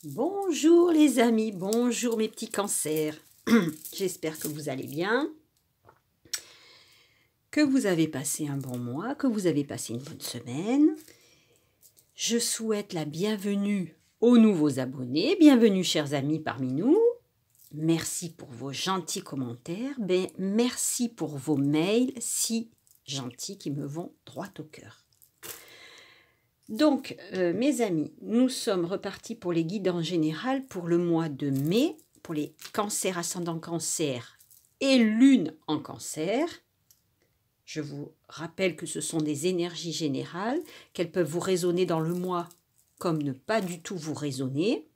Bonjour les amis, bonjour mes petits cancers. J'espère que vous allez bien, que vous avez passé un bon mois, que vous avez passé une bonne semaine. Je souhaite la bienvenue aux nouveaux abonnés. Bienvenue chers amis parmi nous. Merci pour vos gentils commentaires. Merci pour vos mails si gentils qui me vont droit au cœur. Donc, mes amis, nous sommes repartis pour les guides en général pour le mois de mai, pour les cancers ascendant cancer et lune en cancer. Je vous rappelle que ce sont des énergies générales, qu'elles peuvent vous résonner dans le mois comme ne pas du tout vous résonner.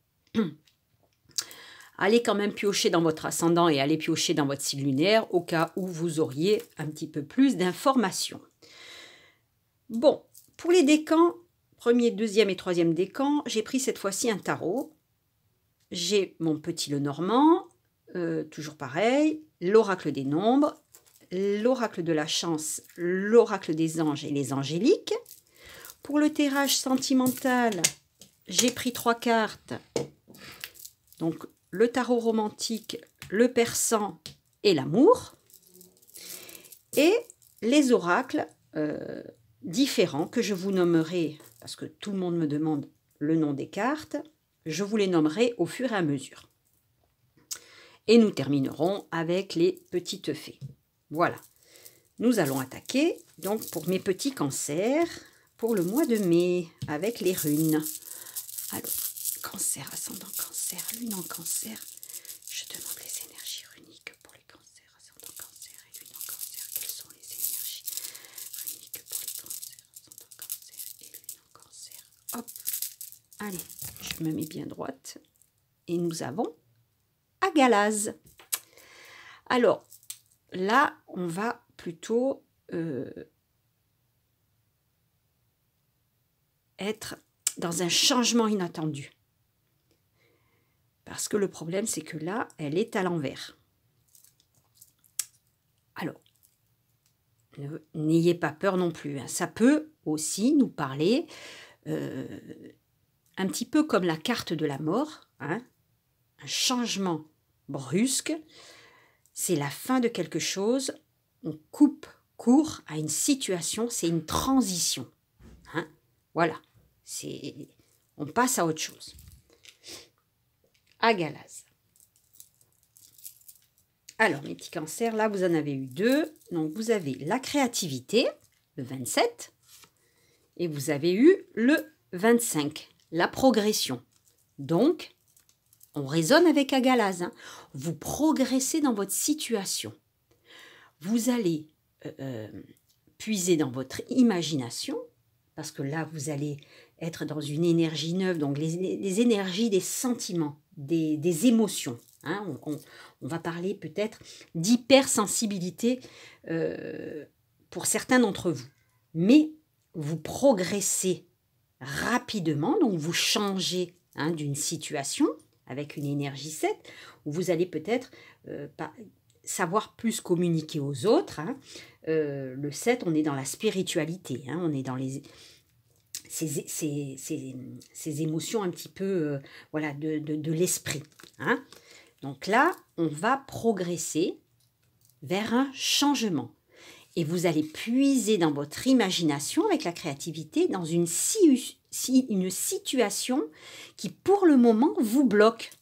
Allez quand même piocher dans votre ascendant et allez piocher dans votre signe lunaire au cas où vous auriez un petit peu plus d'informations. Bon, pour les décans, premier, deuxième et troisième décan, j'ai pris cette fois-ci un tarot. J'ai mon petit Lenormand, toujours pareil, l'oracle des nombres, l'oracle de la chance, l'oracle des anges et les angéliques. Pour le tirage sentimental, j'ai pris 3 cartes. Donc le tarot romantique, le persan et l'amour. Et les oracles différents que je vous nommerai, parce que tout le monde me demande le nom des cartes, je vous les nommerai au fur et à mesure. Et nous terminerons avec les petites fées. Voilà. Nous allons attaquer donc pour mes petits cancers pour le mois de mai avec les runes. Alors, cancer, ascendant cancer, lune en cancer. Je demande les énergies runiques pour les cancers, ascendant cancer et lune en cancer. Quelles sont les énergies runiques pour les cancers, ascendant cancer et lune en cancer? Hop, allez, je me mets bien droite. Et nous avons Agalaz. Alors, là, on va plutôt être dans un changement inattendu. Parce que le problème, c'est que là, elle est à l'envers. Alors, n'ayez pas peur non plus. Hein. Ça peut aussi nous parler un petit peu comme la carte de la mort. Hein. Un changement brusque. C'est la fin de quelque chose. On coupe court à une situation. C'est une transition. Hein. Voilà. On passe à autre chose. Agalaz. Alors, mes petits cancers, là, vous en avez eu 2. Donc, vous avez la créativité, le 27. Et vous avez eu le 25, la progression. Donc, on raisonne avec Agalaz. Hein. Vous progressez dans votre situation. Vous allez puiser dans votre imagination, parce que là, vous allez être dans une énergie neuve, donc les énergies des sentiments, des émotions. Hein. On va parler peut-être d'hypersensibilité pour certains d'entre vous. Mais vous progressez rapidement, donc vous changez d'une situation avec une énergie 7, où vous allez peut-être savoir plus communiquer aux autres. Hein. Le 7, on est dans la spiritualité, hein, on est dans ces émotions un petit peu voilà, de l'esprit. Hein. Donc là, on va progresser vers un changement. Et vous allez puiser dans votre imagination avec la créativité dans une situation qui, pour le moment, vous bloque.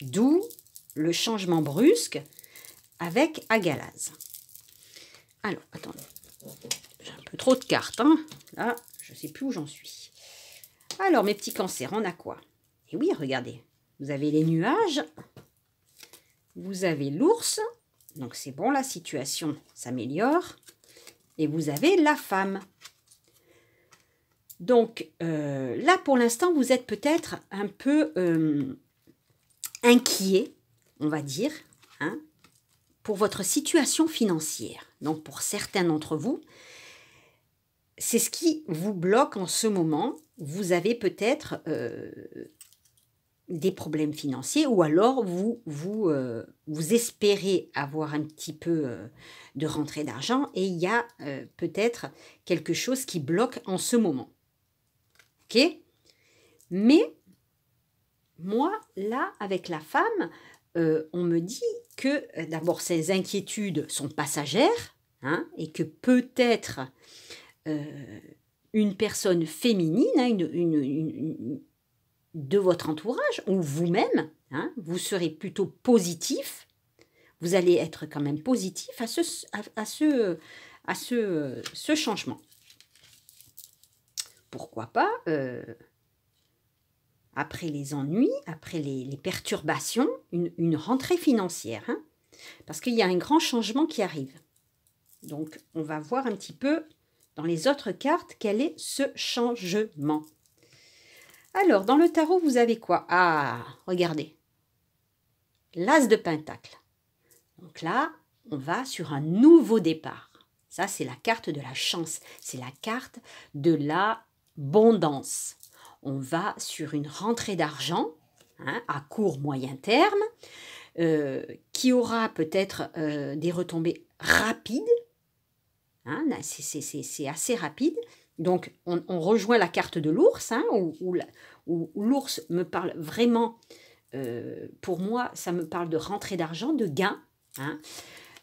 D'où le changement brusque avec Agalaz. Alors, attendez. J'ai un peu trop de cartes. Hein. Là, je ne sais plus où j'en suis. Alors, mes petits cancers, on a quoi? Et oui, regardez. Vous avez les nuages. Vous avez l'ours. Donc, c'est bon, la situation s'améliore. Et vous avez la femme. Donc, là, pour l'instant, vous êtes peut-être un peu inquiet, on va dire, hein, pour votre situation financière. Donc, pour certains d'entre vous, c'est ce qui vous bloque en ce moment. Vous avez peut-être des problèmes financiers ou alors vous espérez avoir un petit peu de rentrée d'argent et il y a peut-être quelque chose qui bloque en ce moment. Ok ? Mais moi, là, avec la femme, on me dit que d'abord, ces inquiétudes sont passagères, hein, et que peut-être une personne féminine, hein, de votre entourage, ou vous-même, hein, vous serez plutôt positif, vous allez être quand même positif à ce changement. Pourquoi pas, après les ennuis, après les perturbations, une rentrée financière, hein, parce qu'il y a un grand changement qui arrive. Donc, on va voir un petit peu dans les autres cartes quel est ce changement. Alors, dans le tarot, vous avez quoi? Ah, regardez. L'As de Pentacle. Donc là, on va sur un nouveau départ. Ça, c'est la carte de la chance. C'est la carte de l'abondance. On va sur une rentrée d'argent, hein, à court moyen terme, qui aura peut-être des retombées rapides. Hein, c'est assez rapide. Donc, on rejoint la carte de l'ours, hein, où l'ours me parle vraiment, pour moi, ça me parle de rentrée d'argent, de gain, hein,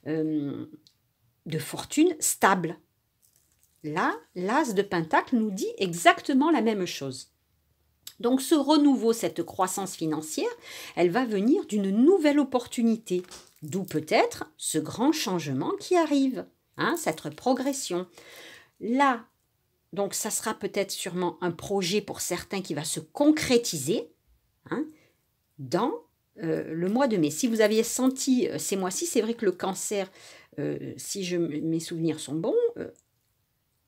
de fortune stable. Là, l'As de Pentacle nous dit exactement la même chose. Donc, ce renouveau, cette croissance financière, elle va venir d'une nouvelle opportunité, d'où peut-être ce grand changement qui arrive, hein, cette progression. Là, donc, ça sera peut-être sûrement un projet pour certains qui va se concrétiser, hein, dans le mois de mai. Si vous aviez senti ces mois-ci, c'est vrai que le Cancer, si mes souvenirs sont bons,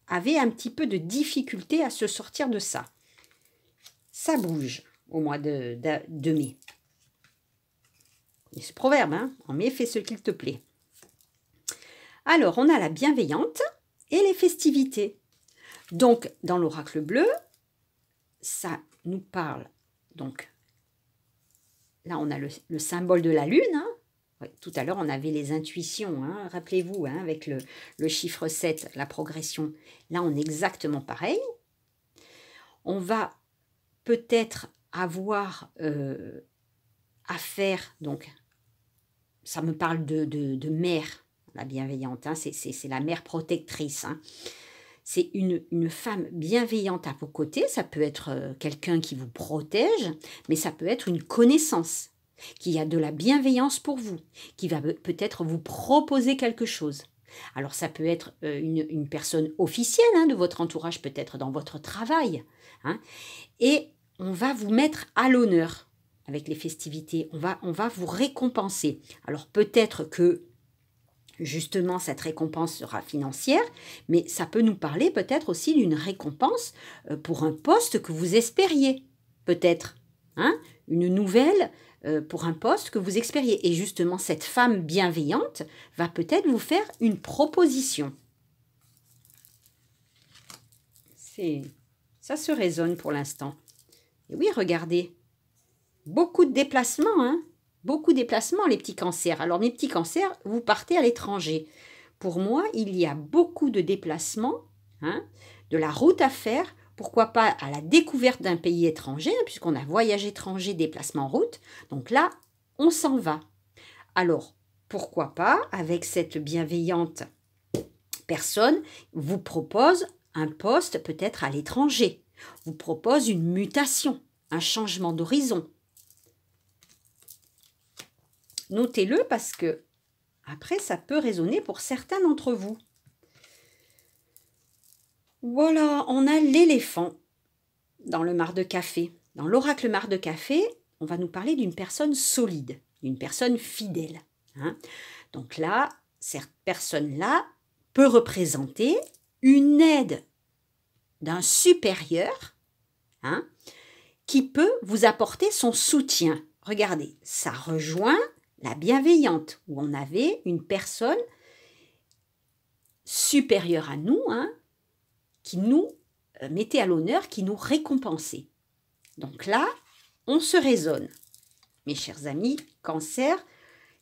avait un petit peu de difficulté à se sortir de ça. Ça bouge au mois de mai. Et ce proverbe, hein, en mai, fais ce qu'il te plaît. Alors, on a la bienveillante et les festivités. Donc, dans l'oracle bleu, ça nous parle, donc, là, on a le symbole de la lune. Hein. Ouais, tout à l'heure, on avait les intuitions, hein, rappelez-vous, hein, avec le chiffre 7, la progression. Là, on est exactement pareil. On va peut-être avoir affaire, donc, ça me parle de mère, la bienveillante, hein, c'est la mère protectrice, hein. C'est une femme bienveillante à vos côtés, ça peut être quelqu'un qui vous protège, mais ça peut être une connaissance, qui a de la bienveillance pour vous, qui va peut-être vous proposer quelque chose. Alors ça peut être une personne officielle, hein, de votre entourage, peut-être dans votre travail, hein, et on va vous mettre à l'honneur avec les festivités, on va vous récompenser. Alors peut-être que justement, cette récompense sera financière, mais ça peut nous parler peut-être aussi d'une récompense pour un poste que vous espériez, peut-être, hein, une nouvelle pour un poste que vous espériez. Et justement, cette femme bienveillante va peut-être vous faire une proposition. Ça se résonne pour l'instant. Et oui, regardez, beaucoup de déplacements, hein. Beaucoup de déplacements, les petits cancers. Alors, mes petits cancers, vous partez à l'étranger. Pour moi, il y a beaucoup de déplacements, hein, de la route à faire. Pourquoi pas à la découverte d'un pays étranger, hein, puisqu'on a voyage étranger, déplacement en route. Donc là, on s'en va. Alors, pourquoi pas, avec cette bienveillante personne, vous propose un poste peut-être à l'étranger. Vous propose une mutation, un changement d'horizon. Notez-le parce que, après, ça peut résonner pour certains d'entre vous. Voilà, on a l'éléphant dans le mar de café. Dans l'oracle mar de café, on va nous parler d'une personne solide, d'une personne fidèle, hein. Donc là, cette personne-là peut représenter une aide d'un supérieur, hein, qui peut vous apporter son soutien. Regardez, ça rejoint la bienveillante, où on avait une personne supérieure à nous, hein, qui nous mettait à l'honneur, qui nous récompensait. Donc là, on se raisonne. Mes chers amis, Cancer,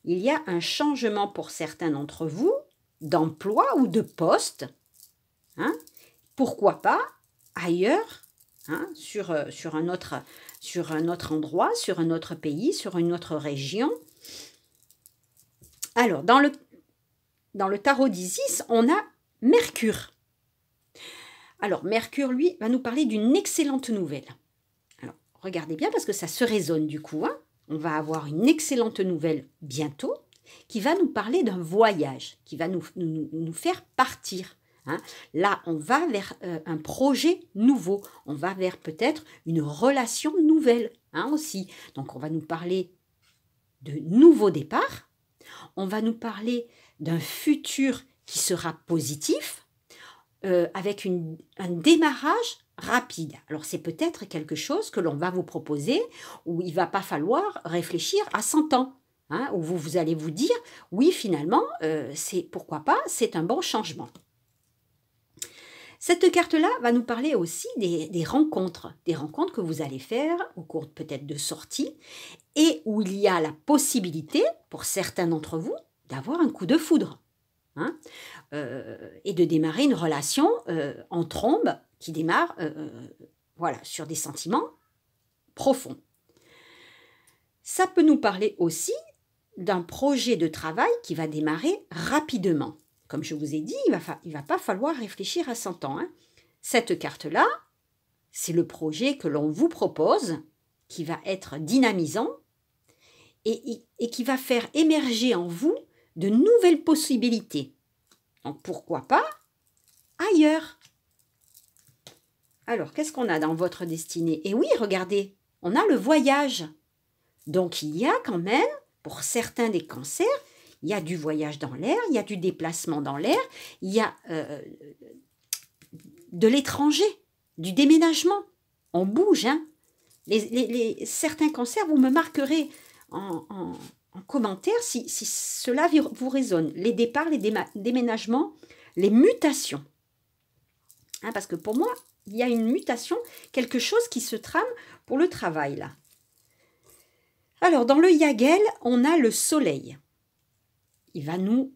il y a un changement pour certains d'entre vous, d'emploi ou de poste. Hein, pourquoi pas ailleurs, hein, sur un autre sur un autre endroit, sur un autre pays, sur une autre région. Alors, dans le tarot d'Isis, on a Mercure. Alors, Mercure, lui, va nous parler d'une excellente nouvelle. Alors, regardez bien parce que ça se résonne du coup. Hein. On va avoir une excellente nouvelle bientôt qui va nous parler d'un voyage, qui va nous faire partir. Hein. Là, on va vers un projet nouveau. On va vers peut-être une relation nouvelle aussi. Donc, on va nous parler de nouveaux départs. On va nous parler d'un futur qui sera positif, avec un démarrage rapide. Alors, c'est peut-être quelque chose que l'on va vous proposer où il ne va pas falloir réfléchir à 100 ans. Hein, où vous allez vous dire, oui, finalement, pourquoi pas, c'est un bon changement. Cette carte-là va nous parler aussi des rencontres que vous allez faire au cours peut-être de sorties, et où il y a la possibilité, pour certains d'entre vous, d'avoir un coup de foudre. Hein, et de démarrer une relation en trombe qui démarre voilà, sur des sentiments profonds. Ça peut nous parler aussi d'un projet de travail qui va démarrer rapidement. Comme je vous ai dit, il ne va pas falloir réfléchir à 100 ans. Hein. Cette carte-là, c'est le projet que l'on vous propose, qui va être dynamisant et qui va faire émerger en vous de nouvelles possibilités. Donc, pourquoi pas ailleurs? Alors, qu'est-ce qu'on a dans votre destinée? Et oui, regardez, on a le voyage. Donc, il y a quand même, pour certains des cancers, il y a du voyage dans l'air, il y a du déplacement dans l'air, il y a de l'étranger, du déménagement. On bouge, hein. Certains cancers, vous me marquerez en commentaire si cela vous résonne. Les départs, les déménagements, les mutations. Hein, parce que pour moi, il y a une mutation, quelque chose qui se trame pour le travail, là. Alors, dans le Yagel, on a le soleil. Il va nous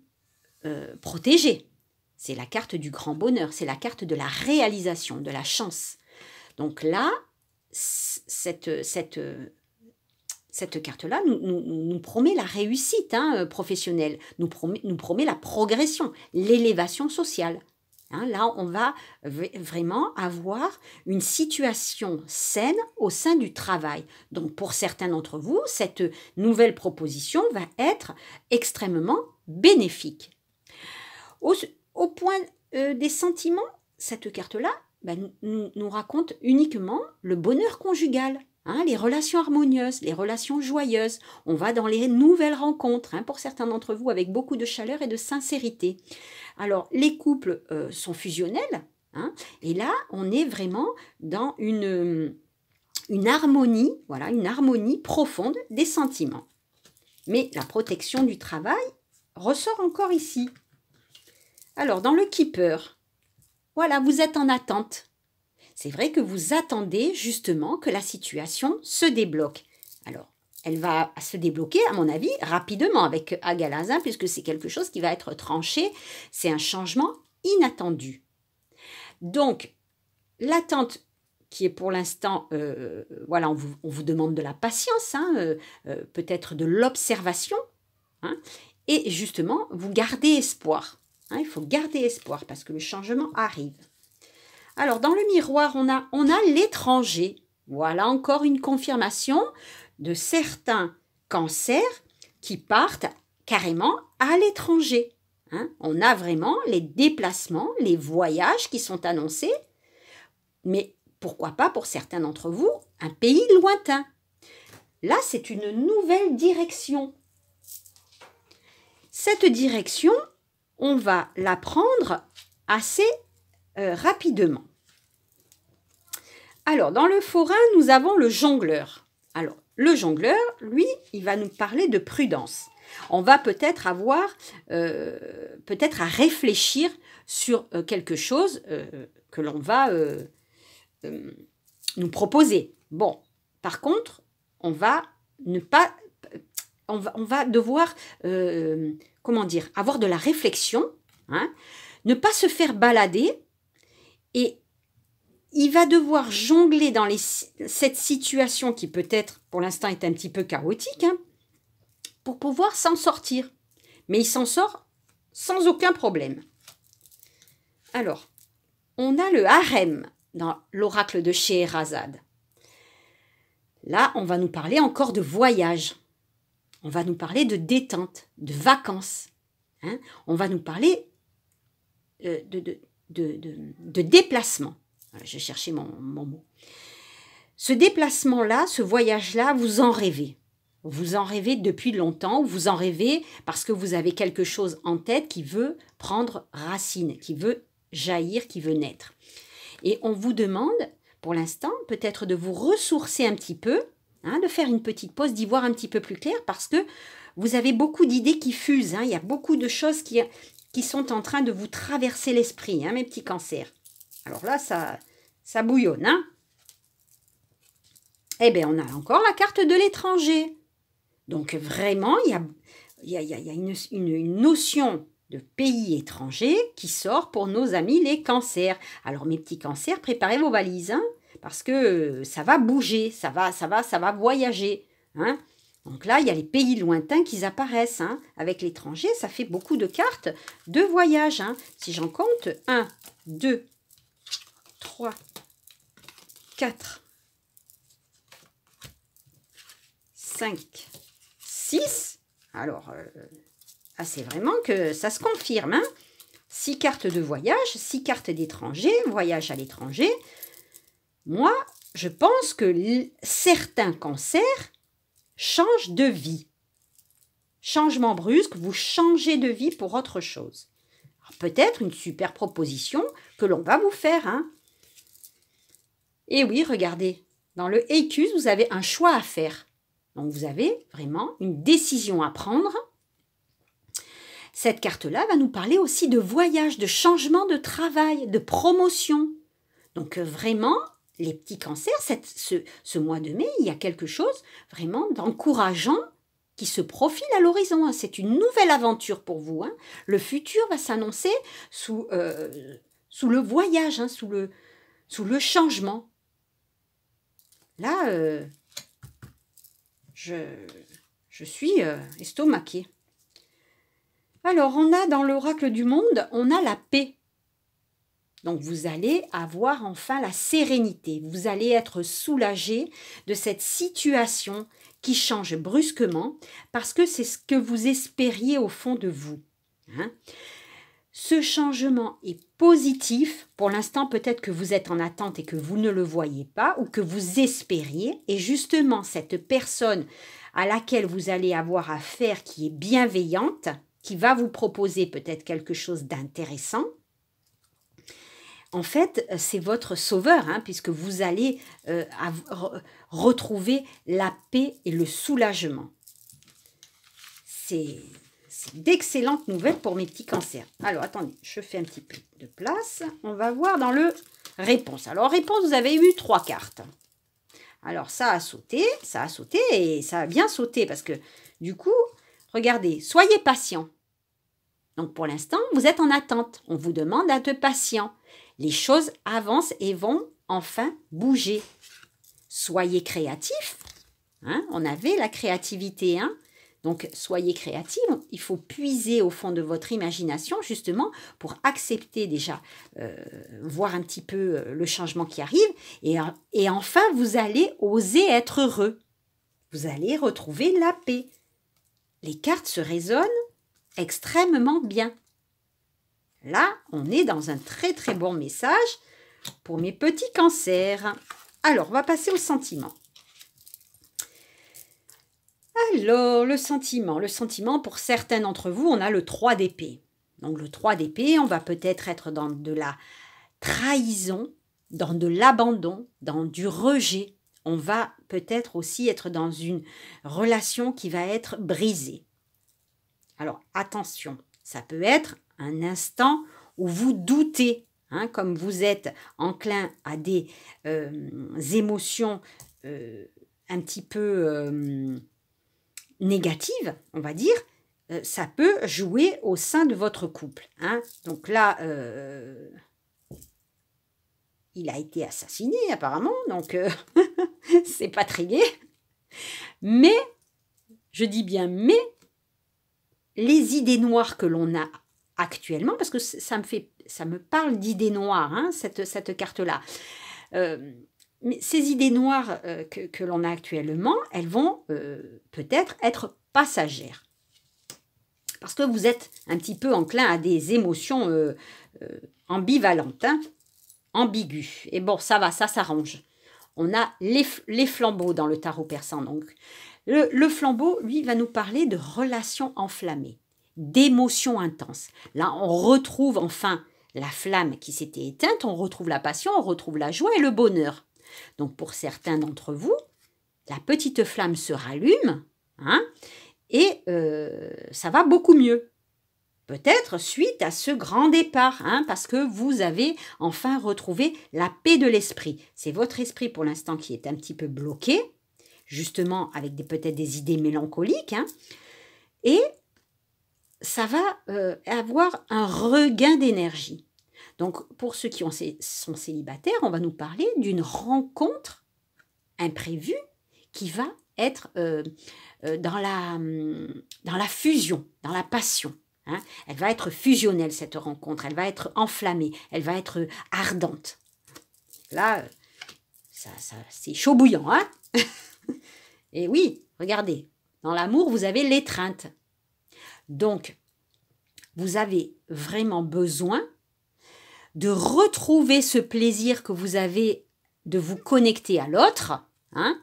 protéger. C'est la carte du grand bonheur, c'est la carte de la réalisation, de la chance. Donc là, cette carte-là nous promet la réussite professionnelle, nous promet la progression, l'élévation sociale. Hein, là, on va vraiment avoir une situation saine au sein du travail. Donc, pour certains d'entre vous, cette nouvelle proposition va être extrêmement bénéfique. Au point des sentiments, cette carte-là nous raconte uniquement le bonheur conjugal. Hein, les relations harmonieuses, les relations joyeuses. On va dans les nouvelles rencontres, pour certains d'entre vous, avec beaucoup de chaleur et de sincérité. Alors, les couples sont fusionnels, et là, on est vraiment dans une harmonie, voilà, une harmonie profonde des sentiments. Mais la protection du travail ressort encore ici. Alors, dans le Keeper, voilà, vous êtes en attente. C'est vrai que vous attendez justement que la situation se débloque. Alors, elle va se débloquer, à mon avis, rapidement avec Agalazin, puisque c'est quelque chose qui va être tranché. C'est un changement inattendu. Donc, l'attente qui est pour l'instant, voilà, on vous demande de la patience, peut-être de l'observation, et justement, vous gardez espoir. Il faut garder espoir parce que le changement arrive. Alors, dans le miroir, on a l'étranger. Voilà encore une confirmation de certains cancers qui partent carrément à l'étranger. On a vraiment les déplacements, les voyages qui sont annoncés. Mais pourquoi pas pour certains d'entre vous, un pays lointain. Là, c'est une nouvelle direction. Cette direction, on va la prendre assez rapidement. Alors, dans le forain, nous avons le jongleur. Alors, le jongleur, lui, il va nous parler de prudence. On va peut-être avoir, peut-être à réfléchir sur quelque chose que l'on va nous proposer. Bon, par contre, on va devoir, avoir de la réflexion, ne pas se faire balader et il va devoir jongler dans cette situation qui peut-être, pour l'instant, est un petit peu chaotique, hein, pour pouvoir s'en sortir. Mais il s'en sort sans aucun problème. Alors, on a le harem dans l'oracle de Scheherazade. Là, on va nous parler encore de voyage. On va nous parler de détente, de vacances. Hein. On va nous parler de déplacement. Voilà, je cherchais mon mot. Ce déplacement-là, ce voyage-là, vous en rêvez. Vous en rêvez depuis longtemps, vous en rêvez parce que vous avez quelque chose en tête qui veut prendre racine, qui veut jaillir, qui veut naître. Et on vous demande, pour l'instant, peut-être de vous ressourcer un petit peu, hein, de faire une petite pause, d'y voir un petit peu plus clair parce que vous avez beaucoup d'idées qui fusent. Hein, il y a beaucoup de choses qui sont en train de vous traverser l'esprit, hein, mes petits cancers. Alors là, ça bouillonne. Hein. Eh bien, on a encore la carte de l'étranger. Donc vraiment, il y a une notion de pays étranger qui sort pour nos amis les cancers. Alors mes petits cancers, préparez vos valises, hein, parce que ça va bouger, ça va voyager. Hein. Donc là, il y a les pays lointains qui apparaissent. Hein. Avec l'étranger, ça fait beaucoup de cartes de voyage. Hein. Si j'en compte, 1, 2, 3, 4, 5, 6. Alors, c'est vraiment que ça se confirme. Hein. 6 cartes de voyage, 6 cartes d'étranger, voyage à l'étranger. Moi, je pense que certains cancers changent de vie. Changement brusque, vous changez de vie pour autre chose. Peut-être une super proposition que l'on va vous faire. Hein. Et oui, regardez, dans le Écus, vous avez un choix à faire. Donc, vous avez vraiment une décision à prendre. Cette carte-là va nous parler aussi de voyage, de changement de travail, de promotion. Donc, vraiment, les petits cancers, ce mois de mai, il y a quelque chose vraiment d'encourageant qui se profile à l'horizon. C'est une nouvelle aventure pour vous. Hein. Le futur va s'annoncer sous le voyage, hein, sous le changement. Là, je suis estomaquée. Alors, on a dans l'oracle du monde, on a la paix. Donc, vous allez avoir enfin la sérénité. Vous allez être soulagé de cette situation qui change brusquement parce que c'est ce que vous espériez au fond de vous. Hein. Ce changement est positif. Pour l'instant, peut-être que vous êtes en attente et que vous ne le voyez pas ou que vous espériez. Et justement, cette personne à laquelle vous allez avoir affaire qui est bienveillante, qui va vous proposer peut-être quelque chose d'intéressant, en fait, c'est votre sauveur, hein, puisque vous allez retrouver la paix et le soulagement. C'est d'excellentes nouvelles pour mes petits cancers. Alors, attendez, je fais un petit peu de place. On va voir dans le réponse. Alors, réponse, vous avez eu 3 cartes. Alors, ça a sauté et ça a bien sauté parce que, du coup, regardez, soyez patient. Donc, pour l'instant, vous êtes en attente. On vous demande d'être patient. Les choses avancent et vont enfin bouger. Soyez créatifs. Hein, on avait la créativité. Hein. Donc, soyez créatifs. Il faut puiser au fond de votre imagination, justement, pour accepter déjà, voir un petit peu le changement qui arrive. Et enfin, vous allez oser être heureux. Vous allez retrouver la paix. Les cartes se résonnent extrêmement bien. Là, on est dans un très très bon message pour mes petits cancers. Alors, on va passer au sentiment. Alors, le sentiment, pour certains d'entre vous, on a le 3 d'épée. Donc, le 3 d'épée, on va peut-être être dans de la trahison, dans de l'abandon, dans du rejet. On va peut-être aussi être dans une relation qui va être brisée. Alors, attention, ça peut être un instant où vous doutez, hein, comme vous êtes enclin à des émotions un petit peu négatives, on va dire, ça peut jouer au sein de votre couple. Hein. Donc là, il a été assassiné apparemment, donc c'est pas très gai. Mais, je dis bien mais, les idées noires que l'on a actuellement, parce que ça me parle d'idées noires, hein, cette carte-là. Mais ces idées noires que l'on a actuellement, elles vont peut-être être passagères. Parce que vous êtes un petit peu enclin à des émotions ambivalentes, hein, ambiguës. Et bon, ça va, ça s'arrange. On a les flambeaux dans le tarot persan. Donc, le flambeau, lui, va nous parler de relations enflammées, d'émotions intenses. Là, on retrouve enfin la flamme qui s'était éteinte, on retrouve la passion, on retrouve la joie et le bonheur. Donc, pour certains d'entre vous, la petite flamme se rallume, hein, et ça va beaucoup mieux. Peut-être suite à ce grand départ, hein, parce que vous avez enfin retrouvé la paix de l'esprit. C'est votre esprit pour l'instant qui est un petit peu bloqué, justement avec peut-être des idées mélancoliques, hein, et ça va avoir un regain d'énergie. Donc pour ceux qui sont célibataires, on va nous parler d'une rencontre imprévue qui va être dans la fusion, dans la passion. Hein. Elle va être fusionnelle, cette rencontre. Elle va être enflammée. Elle va être ardente. Là, c'est chaud bouillant. Hein. Et oui, regardez. Dans l'amour, vous avez l'étreinte. Donc, vous avez vraiment besoin de retrouver ce plaisir que vous avez de vous connecter à l'autre, hein,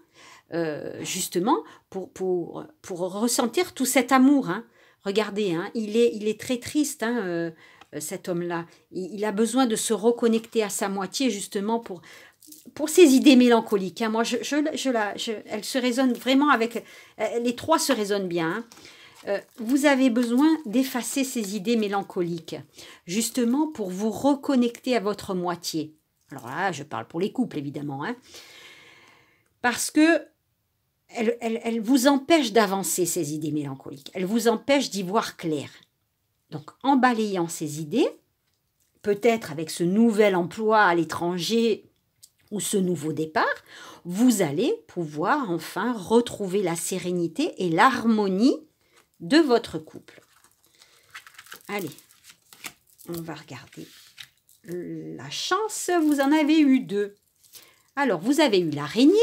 justement pour ressentir tout cet amour. Hein. Regardez, hein, il est très triste, hein, cet homme-là. Il a besoin de se reconnecter à sa moitié, justement, pour ses idées mélancoliques. Hein. Moi, elle se résonne vraiment avec... les trois se résonnent bien. Hein. Vous avez besoin d'effacer ces idées mélancoliques, justement pour vous reconnecter à votre moitié. Alors là, je parle pour les couples, évidemment. Hein. Parce que elle vous empêche d'avancer, ces idées mélancoliques. Elle vous empêche d'y voir clair. Donc, en balayant ces idées, peut-être avec ce nouvel emploi à l'étranger ou ce nouveau départ, vous allez pouvoir enfin retrouver la sérénité et l'harmonie de votre couple. Allez, on va regarder la chance. Vous en avez eu 2. Alors, vous avez eu l'araignée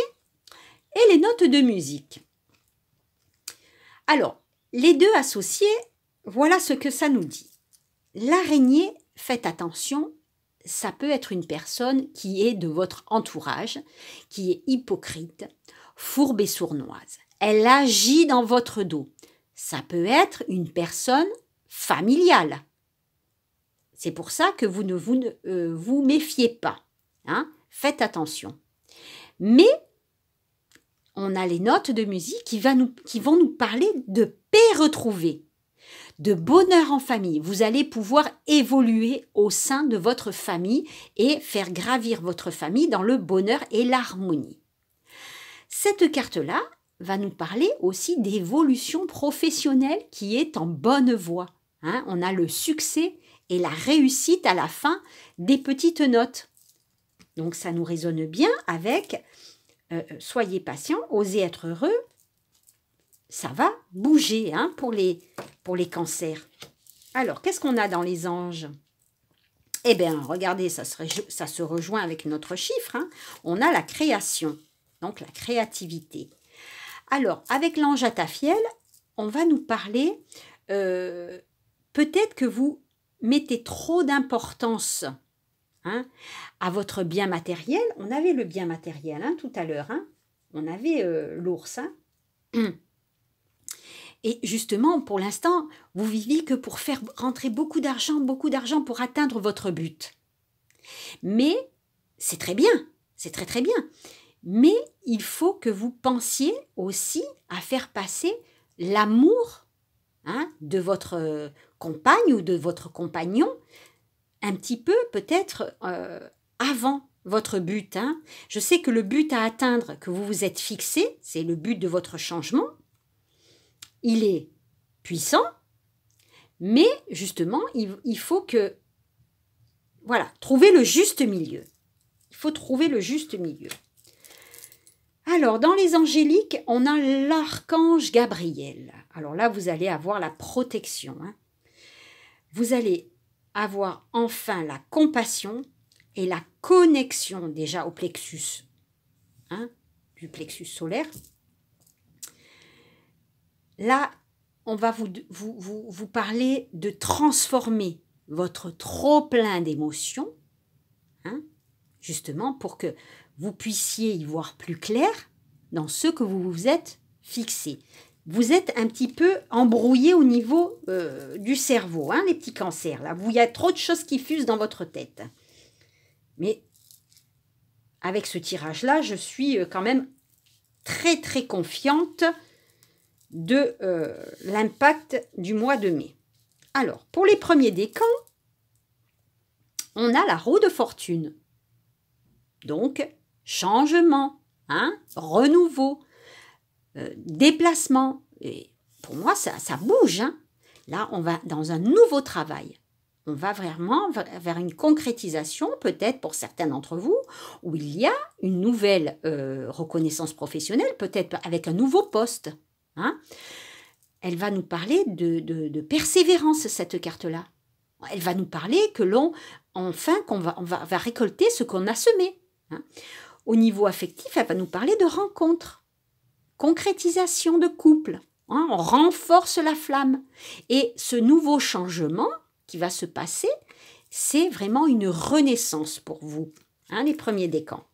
et les notes de musique. Alors, les deux associés, voilà ce que ça nous dit. L'araignée, faites attention, ça peut être une personne qui est de votre entourage, qui est hypocrite, fourbe et sournoise. Elle agit dans votre dos. Ça peut être une personne familiale. C'est pour ça que vous ne vous méfiez pas. Hein. Faites attention. Mais on a les notes de musique qui vont nous parler de paix retrouvée, de bonheur en famille. Vous allez pouvoir évoluer au sein de votre famille et faire gravir votre famille dans le bonheur et l'harmonie. Cette carte-là va nous parler aussi d'évolution professionnelle qui est en bonne voie. Hein, on a le succès et la réussite à la fin des petites notes. Donc ça nous résonne bien avec soyez patient, osez être heureux. Ça va bouger, hein, pour les cancers. Alors, qu'est-ce qu'on a dans les anges? Eh bien, regardez, ça se rejoint avec notre chiffre. Hein. On a la création, donc la créativité. Alors, avec l'ange Atafiel, on va nous parler, peut-être que vous mettez trop d'importance, hein, à votre bien matériel. On avait le bien matériel, hein, tout à l'heure. Hein. On avait l'ours. Hein. Et justement, pour l'instant, vous vivez que pour faire rentrer beaucoup d'argent pour atteindre votre but. Mais c'est très bien, c'est très très bien. Mais il faut que vous pensiez aussi à faire passer l'amour, hein, de votre compagne ou de votre compagnon un petit peu peut-être avant votre but. Hein. Je sais que le but à atteindre que vous vous êtes fixé, c'est le but de votre changement. Il est puissant, mais justement, il faut que, voilà, trouver le juste milieu. Il Il faut trouver le juste milieu. Alors, dans les angéliques, on a l'archange Gabriel. Alors là, vous allez avoir la protection. Hein. Vous allez avoir enfin la compassion et la connexion déjà au plexus, hein, du plexus solaire. Là, on va vous parler de transformer votre trop-plein d'émotions, hein, justement pour que vous puissiez y voir plus clair dans ce que vous vous êtes fixé. Vous êtes un petit peu embrouillé au niveau du cerveau, hein, les petits cancers, là, où il y a trop de choses qui fusent dans votre tête. Mais avec ce tirage-là, je suis quand même très, très confiante de l'impact du mois de mai. Alors, pour les premiers décans, on a la roue de fortune. Donc, changement, hein, renouveau, déplacement. Et pour moi, ça bouge. Hein. Là, on va dans un nouveau travail. On va vraiment vers une concrétisation, peut-être pour certains d'entre vous, où il y a une nouvelle reconnaissance professionnelle, peut-être avec un nouveau poste. Hein. Elle va nous parler de persévérance, cette carte-là. Elle va nous parler que on va récolter ce qu'on a semé. Hein. Au niveau affectif, elle va nous parler de rencontres, concrétisation de couple. Hein, on renforce la flamme. Et ce nouveau changement qui va se passer, c'est vraiment une renaissance pour vous, hein, les premiers décans.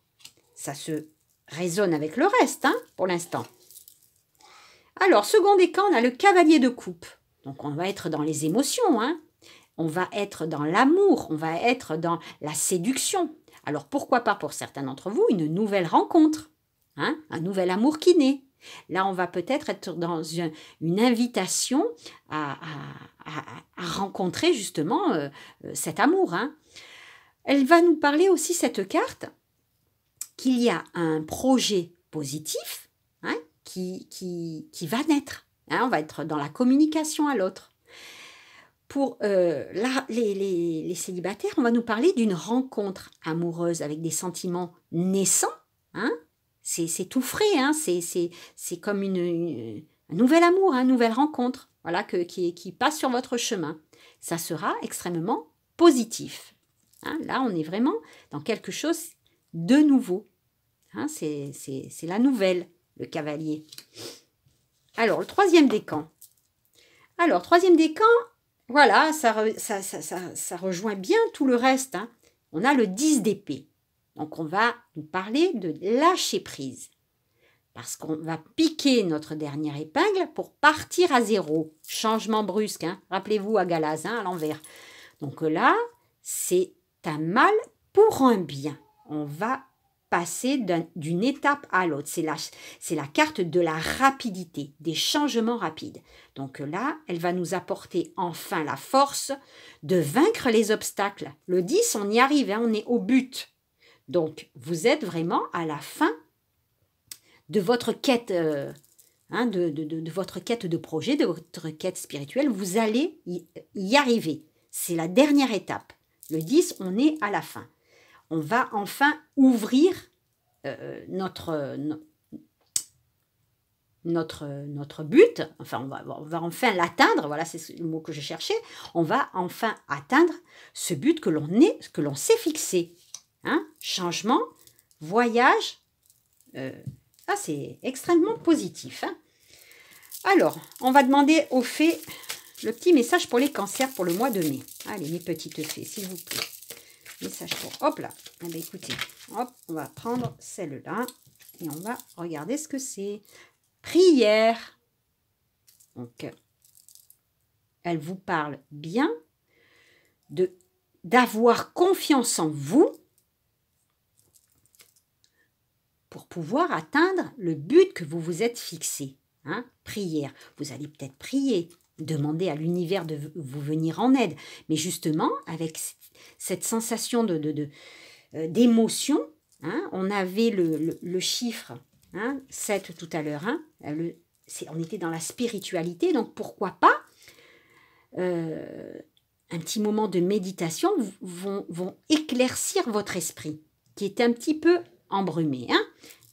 Ça se résonne avec le reste, hein, pour l'instant. Alors, second décan, on a le cavalier de coupe. Donc, on va être dans les émotions, hein. On va être dans l'amour, on va être dans la séduction. Alors, pourquoi pas pour certains d'entre vous, une nouvelle rencontre, hein, un nouvel amour qui naît. Là, on va peut-être être dans une invitation à rencontrer justement cet amour. Hein. Elle va nous parler aussi, cette carte, qu'il y a un projet positif, hein, qui va naître. Hein, on va être dans la communication à l'autre. Pour les célibataires, on va nous parler d'une rencontre amoureuse avec des sentiments naissants. Hein. C'est tout frais, hein. C'est comme un nouvel amour, une nouvelle rencontre, voilà, qui passe sur votre chemin. Ça sera extrêmement positif. Hein. Là, on est vraiment dans quelque chose de nouveau. Hein. C'est la nouvelle, le cavalier. Alors, le troisième décan. Alors, troisième décan, voilà, ça rejoint bien tout le reste. Hein. On a le 10 d'épée. Donc, on va nous parler de lâcher prise. Parce qu'on va piquer notre dernière épingle pour partir à zéro. Changement brusque. Hein. Rappelez-vous à Galaz, hein, à l'envers. Donc là, c'est un mal pour un bien. On va passer d'une étape à l'autre. C'est la carte de la rapidité, des changements rapides. Donc là, elle va nous apporter enfin la force de vaincre les obstacles. Le 10, on y arrive, hein, on est au but. Donc, vous êtes vraiment à la fin de votre quête, de votre quête de projet, de votre quête spirituelle. Vous allez y arriver. C'est la dernière étape. Le 10, on est à la fin. On va enfin ouvrir notre but. Enfin, on va enfin l'atteindre. Voilà, c'est le mot que je cherchais. On va enfin atteindre ce but que l'on s'est fixé. Hein, changement, voyage, c'est extrêmement positif. Hein. Alors, on va demander aux fées le petit message pour les cancers pour le mois de mai. Allez, mes petites fées, s'il vous plaît. Message pour... Hop là. Eh bien, écoutez, hop, on va prendre celle-là et on va regarder ce que c'est. Prière. Donc, elle vous parle bien d'avoir confiance en vous pour pouvoir atteindre le but que vous vous êtes fixé. Hein. Prière. Vous allez peut-être prier, demander à l'univers de vous venir en aide. Mais justement, avec cette sensation d'émotion, hein, on avait le chiffre 7 tout à l'heure. Hein, on était dans la spiritualité, donc pourquoi pas un petit moment de méditation vont éclaircir votre esprit. qui est un petit peu embrumé. Hein.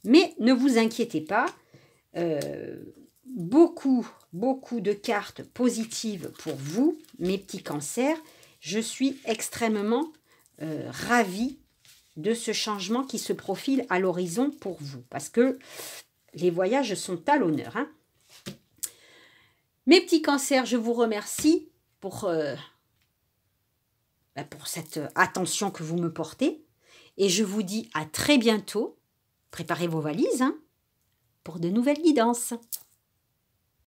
Mais ne vous inquiétez pas, beaucoup de cartes positives pour vous, mes petits cancers. Je suis extrêmement ravie de ce changement qui se profile à l'horizon pour vous, parce que les voyages sont à l'honneur. Hein. Mes petits cancers, je vous remercie pour cette attention que vous me portez, et je vous dis à très bientôt. Préparez vos valises hein, pour de nouvelles guidances.